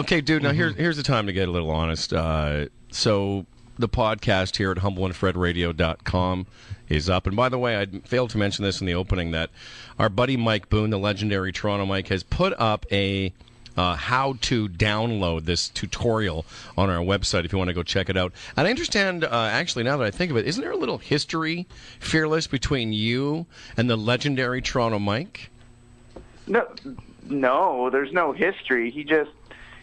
Okay, dude, now here's the time to get a little honest. So the podcast here at humbleandfredradio.com is up. And by the way, I failed to mention this in the opening, that our buddy Mike Boone, the legendary Toronto Mike, has put up a how to download this tutorial on our website if you want to go check it out. And I understand, actually, now that I think of it, isn't there a little history, Fearless, between you and the legendary Toronto Mike? No, there's no history. He just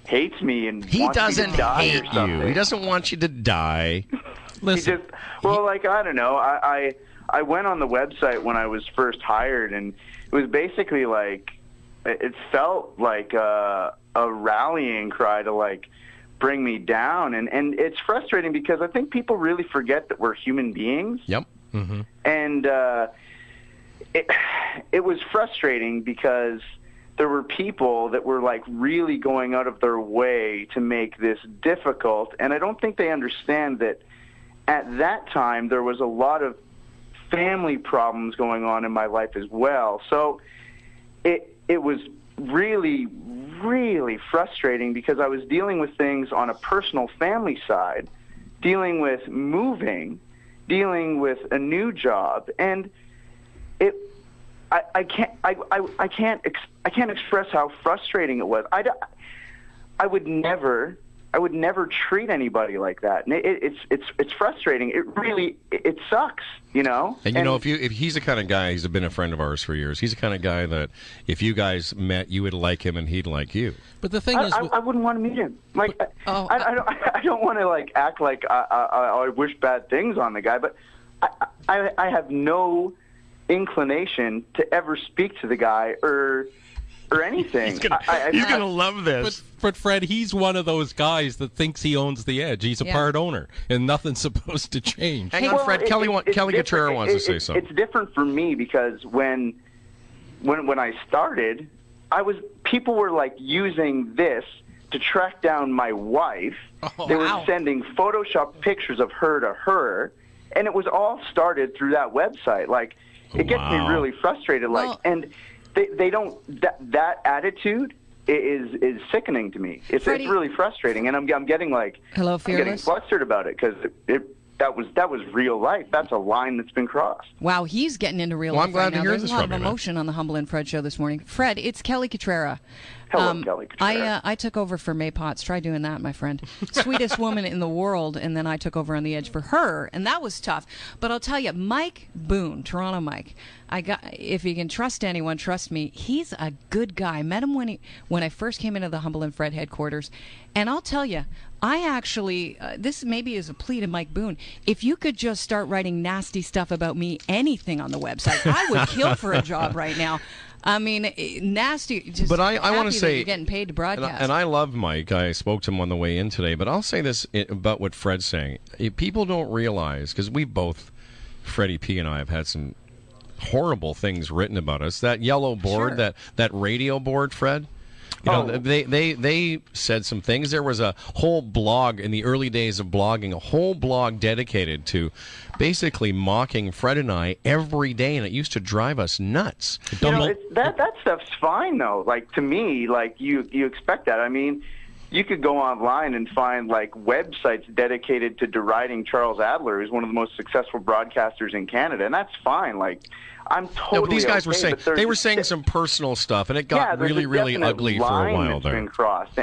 hates me and he wants doesn't me to die hate or something. you. He doesn't want you to die. Listen, I don't know. I went on the website when I was first hired, and it was basically like, it felt like a rallying cry to like bring me down, and it's frustrating because I think people really forget that we're human beings. Yep. Mm-hmm. And it was frustrating because there were people that were like really going out of their way to make this difficult, and I don't think they understand that at that time there was a lot of family problems going on in my life as well. So it was really, really frustrating because I was dealing with things on a personal family side, dealing with moving, dealing with a new job, and I can't express how frustrating it was. I would never treat anybody like that. And it's frustrating. It sucks, you know. And you know, if he's the kind of guy, he's been a friend of ours for years. He's the kind of guy that if you guys met, you would like him and he'd like you. But the thing is, I wouldn't want to meet him. Like, I don't want to like act like I wish bad things on the guy, but I have no inclination to ever speak to the guy or anything. He's gonna love this. But Fred, he's one of those guys that thinks he owns the edge. He's a part owner, and nothing's supposed to change. Hang on, Fred. Kelly Cutrera wants to say something. It's different for me because when I started, people were like using this to track down my wife. They were sending Photoshop pictures of her to her, and it was all started through that website. Like, it gets me really frustrated. Like, and they don't that attitude is sickening to me. It's really frustrating, and I'm getting like Hello, Fearless. I'm getting flustered about it because that was real life. That's a line that's been crossed. Wow, he's getting into real life. I'm glad right to now. hear There's this a lot from of you, man. emotion on the Humble and Fred show this morning. Fred, it's Kelly Cutrera. Hello, Kelly Cutrera. I took over for May Potts. Try doing that, my friend. Sweetest woman in the world, and then I took over on the edge for her, and that was tough. But I'll tell you, Mike Boone, Toronto Mike, if you can trust anyone, trust me. He's a good guy. I met him when I first came into the Humble and Fred headquarters, and I'll tell you, I actually, this maybe is a plea to Mike Boone, if you could just start writing nasty stuff about me, anything on the website, I would kill for a job right now. I mean, nasty. Just but I want to say, you're getting paid to broadcast. And I love Mike. I spoke to him on the way in today. But I'll say this about what Fred's saying. People don't realize, because we both, Freddie P and I, have had some horrible things written about us. That yellow board, that radio board, Fred. You know, they said some things. There was a whole blog in the early days of blogging, a whole blog dedicated to basically mocking Fred and I every day, and it used to drive us nuts. You know, that stuff's fine though. Like, to me, like you expect that. I mean, you could go online and find like websites dedicated to deriding Charles Adler, who's one of the most successful broadcasters in Canada, and that's fine. Like, I'm totally. No, but these guys were saying they were saying some personal stuff, and it got really ugly for a while there. Been crossed,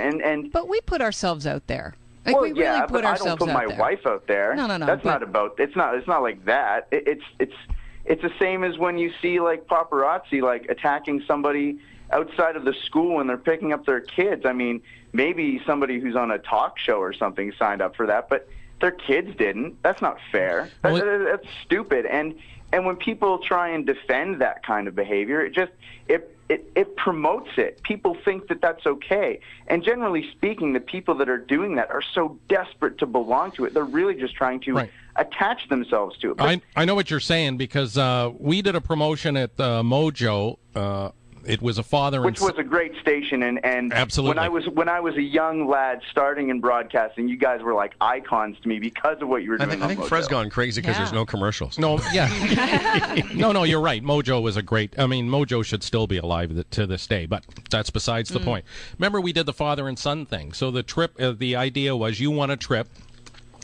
but we put ourselves out there. Like, well, we really put but ourselves I don't put my wife out there. No. That's not about. It's not like that. It's the same as when you see like paparazzi like attacking somebody outside of the school when they're picking up their kids. I mean, maybe somebody who's on a talk show or something signed up for that, but their kids didn't. That's not fair. That's stupid. And when people try and defend that kind of behavior, it promotes it. People think that that's okay. And generally speaking, the people that are doing that are so desperate to belong to it. They're really just trying to attach themselves to it. I know what you're saying because we did a promotion at Mojo It was a father which and was a great station, and Absolutely. when I was a young lad starting in broadcasting, you guys were like icons to me because of what you were doing. I think Fred's gone crazy because there's no commercials. No, yeah. no, you're right. Mojo was a great... I mean, Mojo should still be alive to this day, but that's besides the point. Remember, we did the father and son thing. So the trip, the idea was you won a trip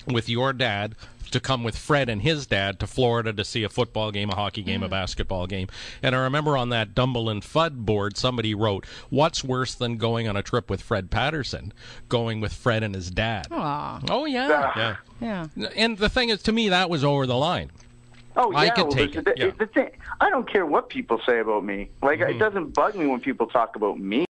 with your dad to come with Fred and his dad to Florida to see a football game, a hockey game, a basketball game. And I remember on that Dumble and Fudd board, somebody wrote, what's worse than going on a trip with Fred Patterson? Going with Fred and his dad. Aw. Oh, yeah. Yeah. And the thing is, to me, that was over the line. Oh, yeah. I could take it. The thing, I don't care what people say about me. Like, it doesn't bug me when people talk about me.